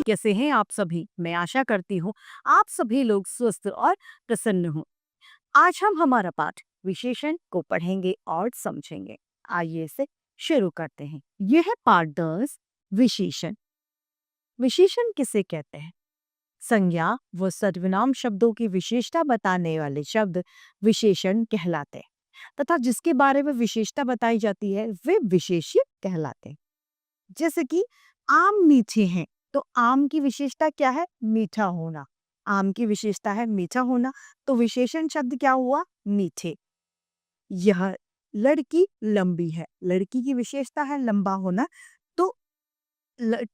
कैसे हैं आप सभी? मैं आशा करती हूँ आप सभी लोग स्वस्थ और प्रसन्न हो। आज हम हमारा पाठ विशेषण को पढ़ेंगे और समझेंगे। आइए इसे शुरू करते हैं। यह है पाठ 10 विशेषण। विशेषण किसे कहते हैं? संज्ञा व सर्वनाम शब्दों की विशेषता बताने वाले शब्द विशेषण कहलाते हैं तथा जिसके बारे में विशेषता बताई जाती है वे विशेष्य कहलाते हैं। जैसे कि आम मीठे हैं, तो आम की विशेषता क्या है? मीठा होना। आम की विशेषता है मीठा होना, तो विशेषण शब्द क्या हुआ? मीठे। यह लड़की लंबी है, लड़की की विशेषता है लंबा होना, तो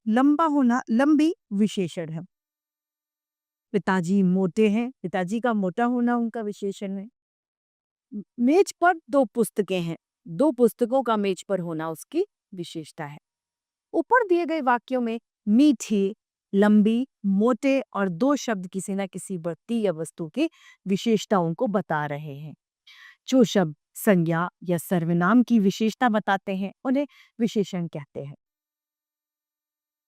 लंबा होना लंबी विशेषण है। पिताजी मोटे हैं, पिताजी का मोटा होना उनका विशेषण है। मेज पर दो पुस्तकें हैं, दो पुस्तकों का मेज पर होना उसकी विशेषता है। ऊपर दिए गए वाक्यों में मीठी, लंबी, मोटे और दो शब्द किसी न किसी व्यक्ति या वस्तु की विशेषताओं को बता रहे हैं। जो शब्द संज्ञा या सर्वनाम की विशेषता बताते हैं उन्हें विशेषण कहते हैं।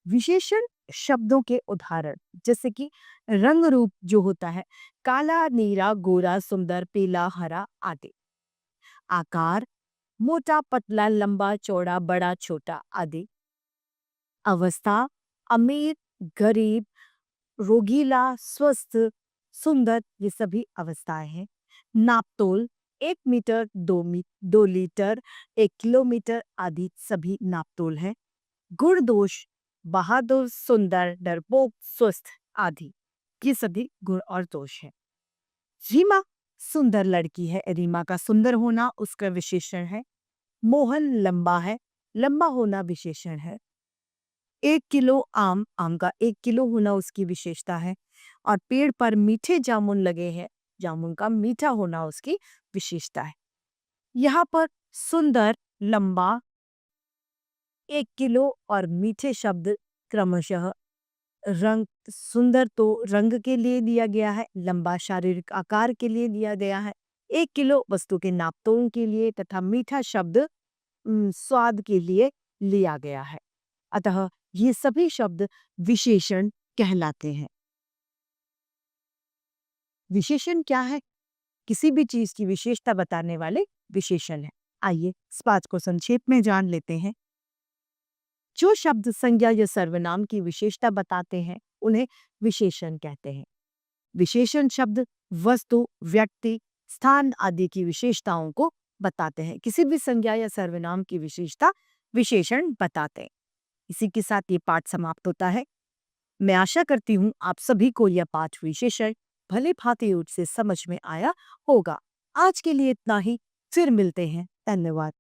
विशेषण शब्दों के उदाहरण जैसे कि रंग रूप जो होता है काला, नीला, गोरा, सुंदर, पीला, हरा आदि। आकार मोटा, पतला, लंबा, चौड़ा, बड़ा, छोटा आदि। अवस्था अमीर, गरीब, रोगीला, स्वस्थ, सुंदर, ये सभी अवस्थाएं हैं। नापतोल 1 मीटर, 2 लीटर, 1 किलोमीटर आदि सभी नापतोल है। गुण दोष बहादुर, सुंदर, डरपोक, स्वस्थ आदि ये सभी गुण और दोष है। रीमा सुंदर लड़की है, रीमा का सुंदर होना उसका विशेषण है। मोहन लंबा है, लंबा होना विशेषण है। 1 किलो आम, आम का 1 किलो होना उसकी विशेषता है। और पेड़ पर मीठे जामुन लगे हैं, जामुन का मीठा होना उसकी विशेषता है। यहाँ पर सुंदर, लंबा, 1 किलो और मीठे शब्द क्रमशः रंग सुंदर तो रंग के लिए लिया गया है, लंबा शारीरिक आकार के लिए लिया गया है, 1 किलो वस्तु के नापतोल के लिए तथा मीठा शब्द स्वाद के लिए लिया गया है। अतः ये सभी शब्द विशेषण कहलाते हैं। विशेषण क्या है? किसी भी चीज की विशेषता बताने वाले विशेषण है। आइए इस बात को संक्षेप में जान लेते हैं। जो शब्द संज्ञा या सर्वनाम की विशेषता बताते हैं उन्हें विशेषण कहते हैं। विशेषण शब्द वस्तु, व्यक्ति, स्थान आदि की विशेषताओं को बताते हैं। किसी भी संज्ञा या सर्वनाम की विशेषता विशेषण बताते हैं। इसी के साथ ये पाठ समाप्त होता है। मैं आशा करती हूँ आप सभी को यह पाठ विशेषण भले भांति रूप से समझ में आया होगा। आज के लिए इतना ही, फिर मिलते हैं। धन्यवाद।